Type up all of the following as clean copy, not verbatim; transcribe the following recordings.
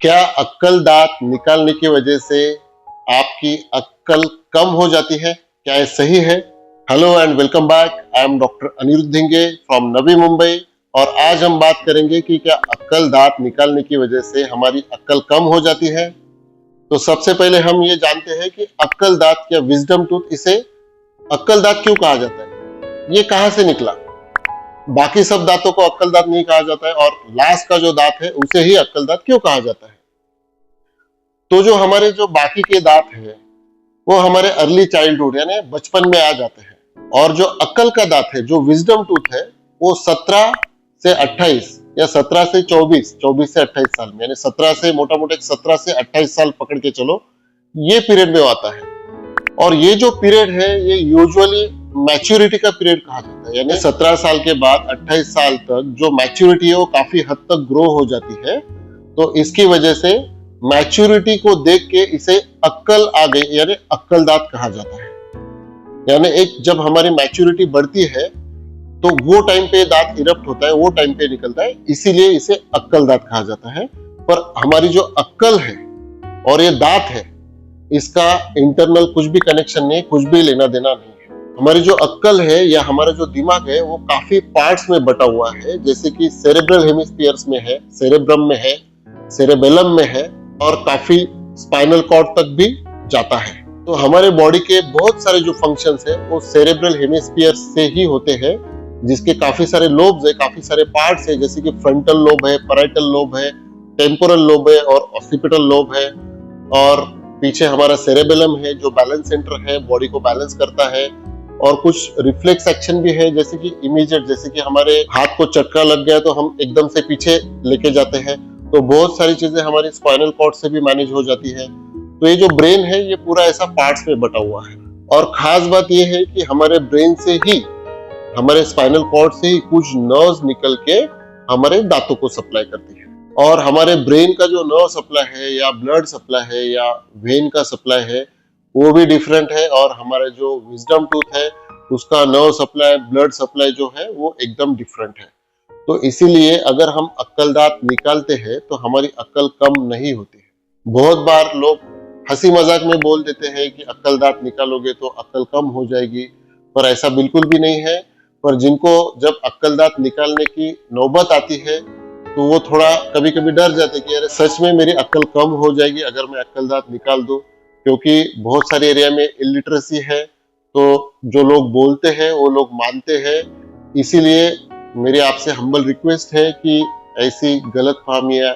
क्या अक्कल दांत निकालने की वजह से आपकी अक्कल कम हो जाती है? क्या ये सही है? Hello and welcome back. I am doctor Aniruddh Dhinge from Navi Mumbai और आज हम बात करेंगे कि क्या अक्कल दांत निकालने की वजह से हमारी अक्कल कम हो जाती है। तो सबसे पहले हम ये जानते हैं कि अक्कल दांत या विजडम टूथ, इसे अक्कल दांत क्यों कहा जाता है, ये कहां से निकला। बाकी सब दांतों को अक्कल दांत नहीं कहा जाता है और लास्ट का जो दांत है उसे ही अक्कल दांत क्यों कहा जाता है। तो जो हमारे जो बाकी के दांत हैं वो हमारे अर्ली चाइल्डहुड यानी बचपन में आ जाते हैं और जो अक्कल का दांत है, जो विजडम टूथ है, वो 17 से 28 या 17 से 24 से 28 साल में, यानी 17 से मोटा मोटा 17 से 28 साल पकड़ के चलो, ये पीरियड में आता है। और ये जो पीरियड है ये यूजुअली मैच्योरिटी का पीरियड कहा जाता है, यानी 17 साल के बाद 28 साल तक जो मैच्योरिटी है वो काफी हद तक ग्रो हो जाती है। तो इसकी वजह से मैच्योरिटी को देख के इसे अक्कल आ गई यानी अक्कल दांत कहा जाता है। यानी एक जब हमारी मैच्योरिटी बढ़ती है तो वो टाइम पे दांत इरप्ट होता है, वो टाइम पे निकलता है, इसीलिए इसे अक्कल दांत कहा जाता है। पर हमारी जो अक्कल है और ये दांत है, इसका इंटरनल कुछ भी कनेक्शन नहीं, कुछ भी लेना देना नहीं है। हमारी जो अक्कल है या हमारा जो दिमाग है वो काफी पार्ट्स में बटा हुआ है, जैसे कि सेरेब्रल हेमिस्फीयर्स में है, सेरेब्रम में है, सेरेबेलम में है और काफी स्पाइनल कॉर्ड तक भी जाता है। तो हमारे बॉडी के बहुत सारे जो फंक्शंस है वो सेरेब्रल हेमिस्फीयर से ही होते हैं, जिसके काफी सारे लोब्स है, काफी सारे पार्ट्स है, जैसे कि फ्रंटल लोब है, पैराइटल लोब है, टेम्पोरल लोब है और ऑक्सीपिटल लोब है। और पीछे हमारा सेरेबेलम है जो बैलेंस सेंटर है, बॉडी को बैलेंस करता है। और कुछ रिफ्लेक्स एक्शन भी है, जैसे कि इमीडिएट, जैसे कि हमारे हाथ को चटका लग गया तो हम एकदम से पीछे लेके जाते हैं। तो बहुत सारी चीजें हमारी स्पाइनल कॉर्ड से भी मैनेज हो जाती है। तो ये जो ब्रेन है ये पूरा ऐसा पार्ट्स में बटा हुआ है। और खास बात ये है कि हमारे ब्रेन से ही, हमारे स्पाइनल कॉर्ड से ही कुछ नर्व्स निकल के हमारे दांतों को सप्लाई करती है। और हमारे ब्रेन का जो नर्व सप्लाई है या ब्लड सप्लाई है या वेन का सप्लाई है वो भी डिफरेंट है। और हमारे जो विजडम टूथ है उसका नर्व सप्लाई, ब्लड सप्लाई जो है वो एकदम डिफरेंट है। तो इसीलिए अगर हम अक्कल दांत निकालते हैं तो हमारी अक्ल कम नहीं होती है। बहुत बार लोग हंसी मजाक में बोल देते हैं कि अक्कल दांत निकालोगे तो अक्ल कम हो जाएगी, पर ऐसा बिल्कुल भी नहीं है। पर जिनको जब अक्कल दांत निकालने की नौबत आती है तो वो थोड़ा कभी कभी डर जाते कि अरे सच में मेरी अक्ल कम हो जाएगी अगर मैं अक्कल दांत निकाल दूं, क्योंकि बहुत सारे एरिया में इलिटरेसी है। तो जो लोग बोलते हैं वो लोग मानते हैं। इसीलिए मेरी आपसे हम्बल रिक्वेस्ट है कि ऐसी गलतफहमियां,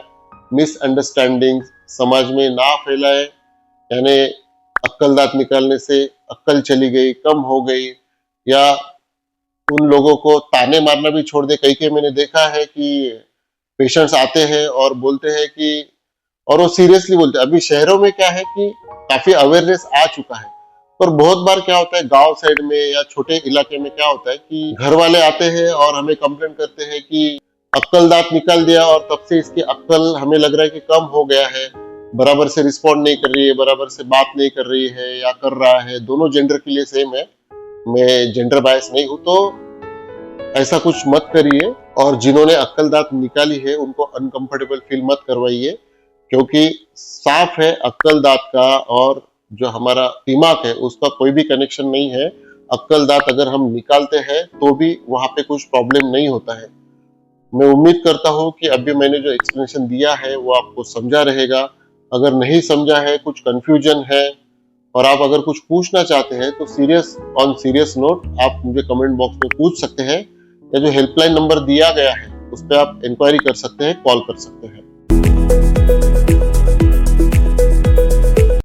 मिसअंडरस्टैंडिंग समाज में ना फैलाए। यानी अक्कल दांत निकालने से अक्ल चली गई, कम हो गई, या उन लोगों को ताने मारना भी छोड़ दे। कई के मैंने देखा है कि पेशेंट्स आते हैं और बोलते हैं कि, और वो सीरियसली बोलते हैं। अभी शहरों में क्या है कि काफी अवेयरनेस आ चुका है, पर बहुत बार क्या होता है गांव साइड में या छोटे इलाके में क्या होता है कि घर वाले आते हैं और हमें कंप्लेंट करते हैं कि अक्कल दांत निकाल दिया और तब से इसकी अक्ल हमें लग रहा है कि कम हो गया है, बराबर से रिस्पॉन्ड नहीं कर रही है, बराबर से बात नहीं कर रही है या कर रहा है। दोनों जेंडर के लिए सेम है, मैं जेंडर बायस नहीं हूं। तो ऐसा कुछ मत करिए और जिन्होंने अक्कल दांत निकाली है उनको अनकंफर्टेबल फील मत करवाइए, क्योंकि साफ है अक्कल दांत का और जो हमारा दिमाग है उसका कोई भी कनेक्शन नहीं है। अक्कल दांत अगर हम निकालते हैं तो भी वहां पे कुछ प्रॉब्लम नहीं होता है। मैं उम्मीद करता हूं कि अभी मैंने जो एक्सप्लेनेशन दिया है वो आपको समझा रहेगा। अगर नहीं समझा है, कुछ कंफ्यूजन है और आप अगर कुछ पूछना चाहते हैं तो सीरियस नोट आप मुझे कमेंट बॉक्स में पूछ सकते हैं, या जो हेल्पलाइन नंबर दिया गया है उस पर आप इंक्वायरी कर सकते हैं, कॉल कर सकते हैं।